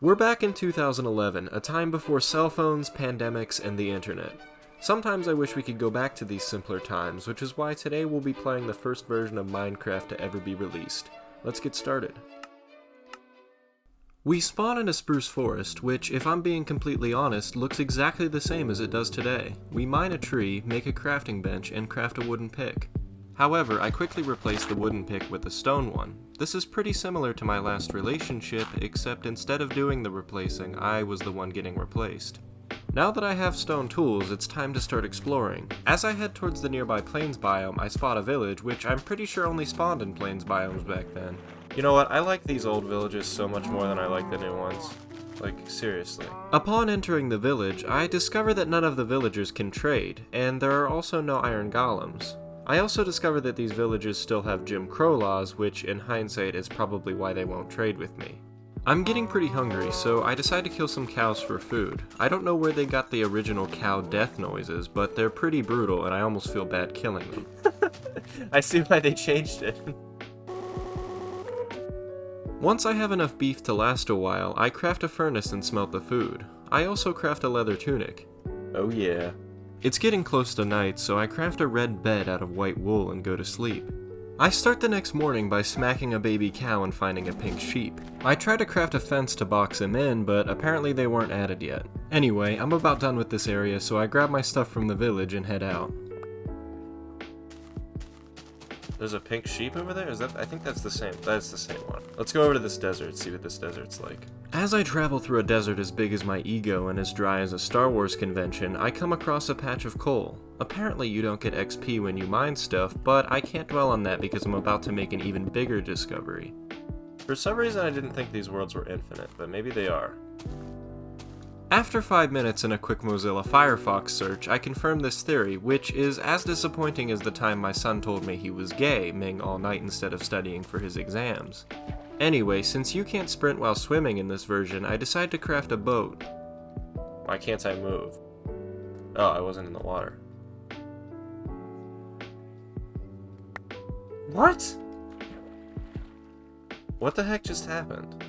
We're back in 2011, a time before cell phones, pandemics, and the internet. Sometimes I wish we could go back to these simpler times, which is why today we'll be playing the first version of Minecraft to ever be released. Let's get started. We spawn in a spruce forest, which, if I'm being completely honest, looks exactly the same as it does today. We mine a tree, make a crafting bench, and craft a wooden pick. However, I quickly replaced the wooden pick with a stone one. This is pretty similar to my last relationship, except instead of doing the replacing, I was the one getting replaced. Now that I have stone tools, it's time to start exploring. As I head towards the nearby plains biome, I spot a village, which I'm pretty sure only spawned in plains biomes back then. You know what, I like these old villages so much more than I like the new ones. Like, seriously. Upon entering the village, I discover that none of the villagers can trade, and there are also no iron golems. I also discover that these villages still have Jim Crow laws, which in hindsight is probably why they won't trade with me. I'm getting pretty hungry, so I decide to kill some cows for food. I don't know where they got the original cow death noises, but they're pretty brutal and I almost feel bad killing them. I see why they changed it. Once I have enough beef to last a while, I craft a furnace and smelt the food. I also craft a leather tunic. Oh yeah. It's getting close to night, so I craft a red bed out of white wool and go to sleep. I start the next morning by smacking a baby cow and finding a pink sheep. I try to craft a fence to box him in, but apparently they weren't added yet. Anyway, I'm about done with this area, so I grab my stuff from the village and head out. There's a pink sheep over there? I think that's the same one. Let's go over to this desert, see what this desert's like. As I travel through a desert as big as my ego and as dry as a Star Wars convention, I come across a patch of coal. Apparently you don't get XP when you mine stuff, but I can't dwell on that because I'm about to make an even bigger discovery. For some reason I didn't think these worlds were infinite, but maybe they are. After 5 minutes and a quick Mozilla Firefox search, I confirm this theory, which is as disappointing as the time my son told me he was gay, Ming all night instead of studying for his exams. Anyway, since you can't sprint while swimming in this version, I decide to craft a boat. Why can't I move? Oh, I wasn't in the water. What? What the heck just happened?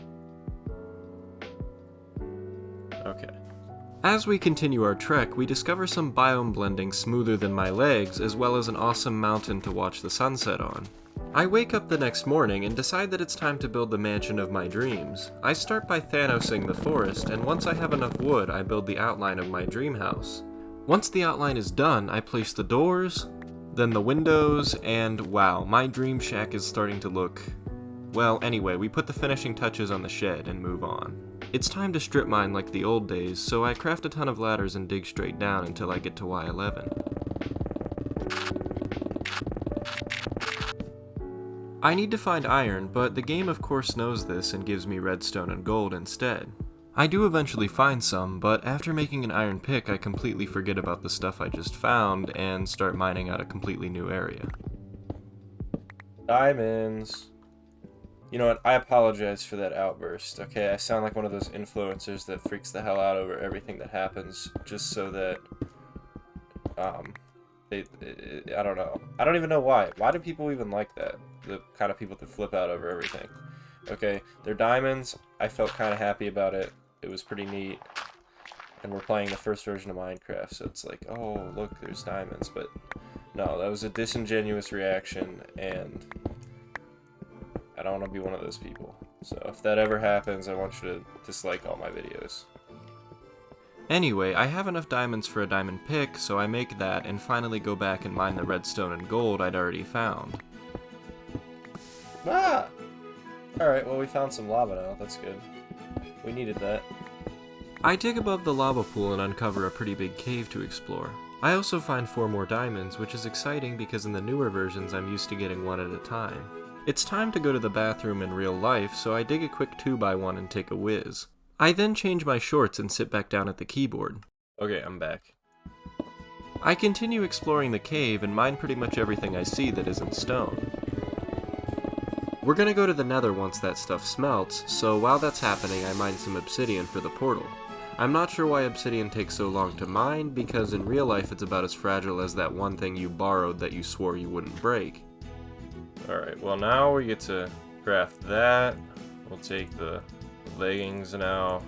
Okay. As we continue our trek, we discover some biome blending smoother than my legs, as well as an awesome mountain to watch the sunset on. I wake up the next morning and decide that it's time to build the mansion of my dreams. I start by Thanosing the forest, and once I have enough wood, I build the outline of my dream house. Once the outline is done, I place the doors, then the windows, and wow, my dream shack is starting to look... Well, anyway, we put the finishing touches on the shed and move on. It's time to strip mine like the old days, so I craft a ton of ladders and dig straight down until I get to Y11. I need to find iron, but the game of course knows this and gives me redstone and gold instead. I do eventually find some, but after making an iron pick I completely forget about the stuff I just found and start mining out a completely new area. Diamonds. You know what, I apologize for that outburst, okay? I sound like one of those influencers that freaks the hell out over everything that happens, just so that, I don't know. I don't even know why. Why do people even like that? The kind of people that flip out over everything. Okay, they're diamonds. I felt kind of happy about it. It was pretty neat. And we're playing the first version of Minecraft, so it's like, oh, look, there's diamonds. But no, that was a disingenuous reaction, and I don't want to be one of those people. So if that ever happens, I want you to dislike all my videos. Anyway, I have enough diamonds for a diamond pick, so I make that and finally go back and mine the redstone and gold I'd already found. Ah! Alright, well we found some lava now, that's good. We needed that. I dig above the lava pool and uncover a pretty big cave to explore. I also find 4 more diamonds, which is exciting because in the newer versions I'm used to getting one at a time. It's time to go to the bathroom in real life, so I dig a quick 2x1 and take a whiz. I then change my shorts and sit back down at the keyboard. Okay, I'm back. I continue exploring the cave and mine pretty much everything I see that isn't stone. We're gonna go to the nether once that stuff smelts, so while that's happening I mine some obsidian for the portal. I'm not sure why obsidian takes so long to mine, because in real life it's about as fragile as that one thing you borrowed that you swore you wouldn't break. Alright, well now we get to craft that. We'll take the leggings now.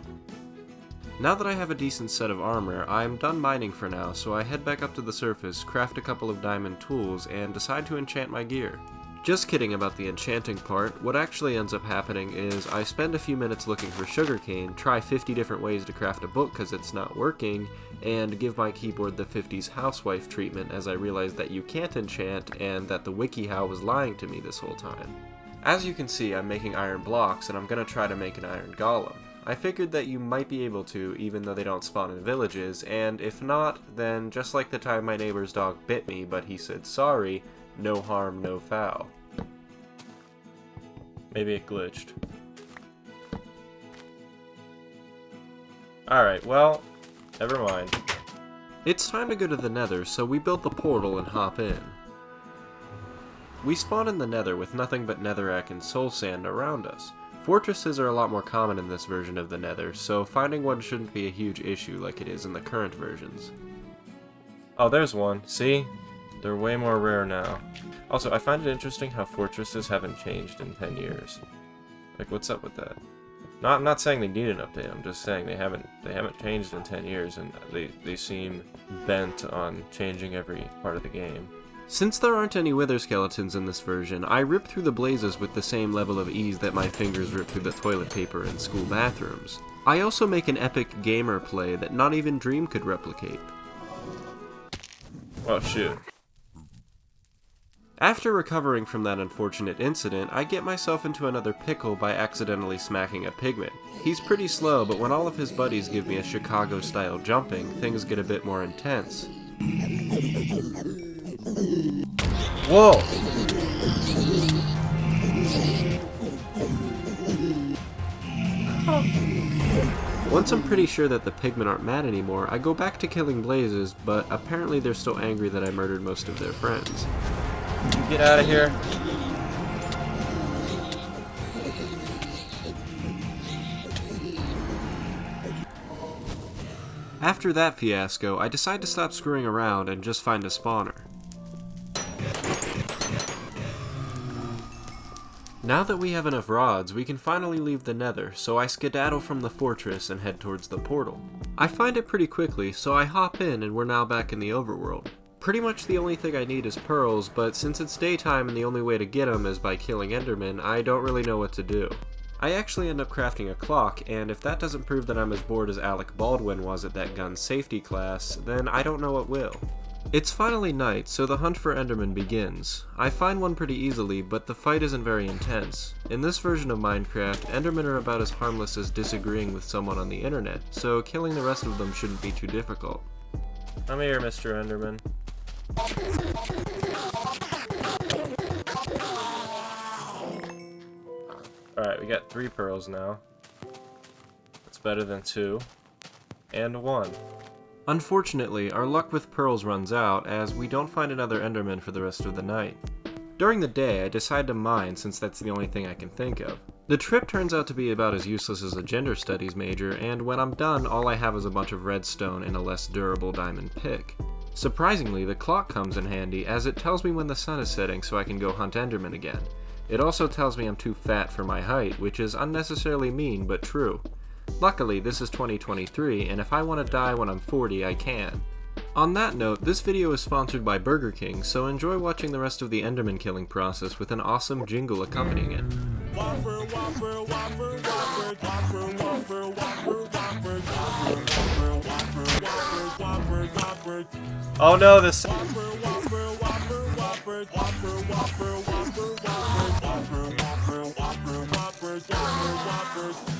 Now that I have a decent set of armor, I'm done mining for now, so I head back up to the surface, craft a couple of diamond tools, and decide to enchant my gear. Just kidding about the enchanting part. What actually ends up happening is I spend a few minutes looking for sugarcane, try 50 different ways to craft a book because it's not working, and give my keyboard the 50s housewife treatment as I realize that you can't enchant and that the WikiHow was lying to me this whole time. As you can see, I'm making iron blocks and I'm gonna try to make an iron golem. I figured that you might be able to, even though they don't spawn in villages, and if not, then just like the time my neighbor's dog bit me but he said sorry, no harm, no foul. Maybe it glitched. Alright, well, never mind. It's time to go to the Nether, so we build the portal and hop in. We spawn in the Nether with nothing but netherrack and soul sand around us. Fortresses are a lot more common in this version of the Nether, so finding one shouldn't be a huge issue like it is in the current versions. Oh, there's one. See? They're way more rare now. Also, I find it interesting how fortresses haven't changed in 10 years. Like, what's up with that? I'm not saying they need an update, I'm just saying they haven't changed in 10 years, and they seem bent on changing every part of the game. Since there aren't any wither skeletons in this version, I rip through the blazes with the same level of ease that my fingers rip through the toilet paper in school bathrooms. I also make an epic gamer play that not even Dream could replicate. Oh shoot. After recovering from that unfortunate incident, I get myself into another pickle by accidentally smacking a pigman. He's pretty slow, but when all of his buddies give me a Chicago-style jumping, things get a bit more intense. Whoa! Once I'm pretty sure that the pigmen aren't mad anymore, I go back to killing blazes, but apparently they're still angry that I murdered most of their friends. Get out of here. After that fiasco, I decide to stop screwing around and just find a spawner. Now that we have enough rods, we can finally leave the Nether, so I skedaddle from the fortress and head towards the portal. I find it pretty quickly, so I hop in and we're now back in the overworld. Pretty much the only thing I need is pearls, but since it's daytime and the only way to get them is by killing Endermen, I don't really know what to do. I actually end up crafting a clock, and if that doesn't prove that I'm as bored as Alec Baldwin was at that gun's safety class, then I don't know what will. It's finally night, so the hunt for Endermen begins. I find one pretty easily, but the fight isn't very intense. In this version of Minecraft, Endermen are about as harmless as disagreeing with someone on the internet, so killing the rest of them shouldn't be too difficult. I'm here, Mr. Enderman. Alright, we got 3 pearls now. That's better than 2. And 1. Unfortunately, our luck with pearls runs out, as we don't find another Enderman for the rest of the night. During the day, I decide to mine since that's the only thing I can think of. The trip turns out to be about as useless as a gender studies major, and when I'm done, all I have is a bunch of redstone and a less durable diamond pick. Surprisingly, the clock comes in handy, as it tells me when the sun is setting so I can go hunt Enderman again. It also tells me I'm too fat for my height, which is unnecessarily mean, but true. Luckily, this is 2023, and if I want to die when I'm 40, I can. On that note, this video is sponsored by Burger King, so enjoy watching the rest of the Enderman killing process with an awesome jingle accompanying it. Whopper, whopper, whopper, whopper, whopper, whopper, whopper, whopper, whopper, whopper, whopper, whopper. Oh no, this. Whopper, whopper, whopper, whopper, whopper, whopper, whopper, whopper, whopper, whopper, whopper, whopper,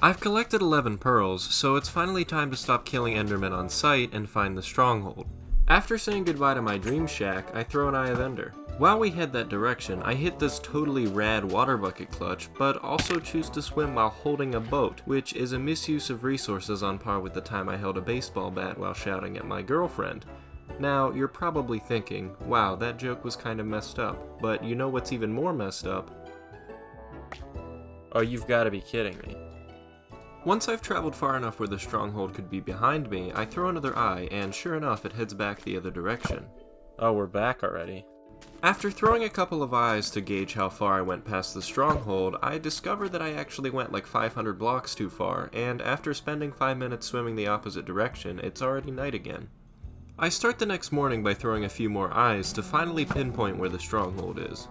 I've collected 11 pearls, so it's finally time to stop killing Endermen on sight and find the stronghold. After saying goodbye to my dream shack, I throw an Eye of Ender. While we head that direction, I hit this totally rad water bucket clutch, but also choose to swim while holding a boat, which is a misuse of resources on par with the time I held a baseball bat while shouting at my girlfriend. Now, you're probably thinking, wow, that joke was kind of messed up, but you know what's even more messed up? Oh, you've got to be kidding me. Once I've traveled far enough where the stronghold could be behind me, I throw another eye, and sure enough it heads back the other direction. Oh, we're back already. After throwing a couple of eyes to gauge how far I went past the stronghold, I discovered that I actually went like 500 blocks too far, and after spending 5 minutes swimming the opposite direction, it's already night again. I start the next morning by throwing a few more eyes to finally pinpoint where the stronghold is.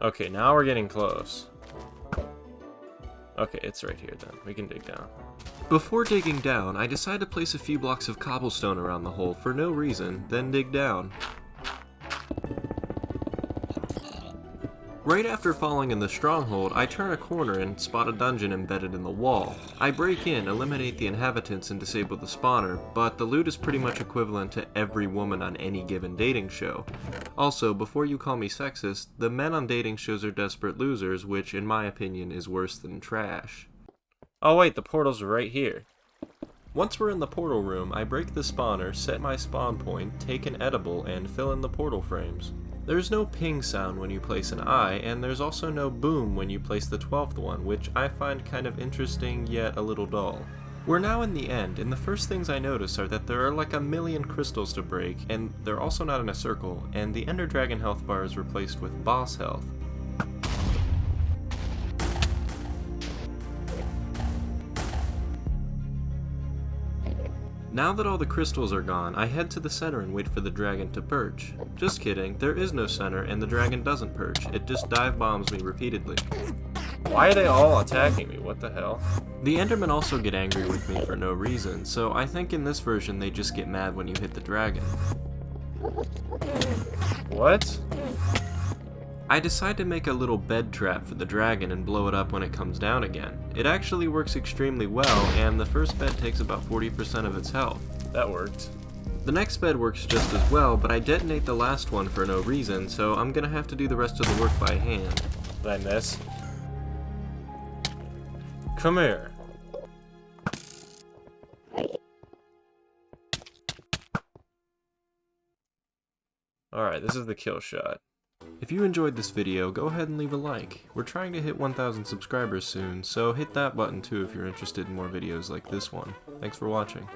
Okay, now we're getting close. Okay, it's right here then. We can dig down. Before digging down, I decide to place a few blocks of cobblestone around the hole for no reason, then dig down. Right after falling in the stronghold, I turn a corner and spot a dungeon embedded in the wall. I break in, eliminate the inhabitants, and disable the spawner, but the loot is pretty much equivalent to every woman on any given dating show. Also, before you call me sexist, the men on dating shows are desperate losers, which in my opinion is worse than trash. Oh wait, the portal's right here. Once we're in the portal room, I break the spawner, set my spawn point, take an edible, and fill in the portal frames. There's no ping sound when you place an eye, and there's also no boom when you place the 12th one, which I find kind of interesting yet a little dull. We're now in the end, and the first things I notice are that there are like a million crystals to break, and they're also not in a circle, and the Ender Dragon health bar is replaced with boss health. Now that all the crystals are gone, I head to the center and wait for the dragon to perch. Just kidding, there is no center and the dragon doesn't perch, it just dive bombs me repeatedly. Why are they all attacking me? What the hell? The Endermen also get angry with me for no reason, so I think in this version they just get mad when you hit the dragon. What? I decide to make a little bed trap for the dragon and blow it up when it comes down again. It actually works extremely well, and the first bed takes about 40% of its health. That worked. The next bed works just as well, but I detonate the last one for no reason, so I'm gonna have to do the rest of the work by hand. Did I miss? Come here. Alright, this is the kill shot. If you enjoyed this video, go ahead and leave a like. We're trying to hit 1,000 subscribers soon, so hit that button too if you're interested in more videos like this one. Thanks for watching.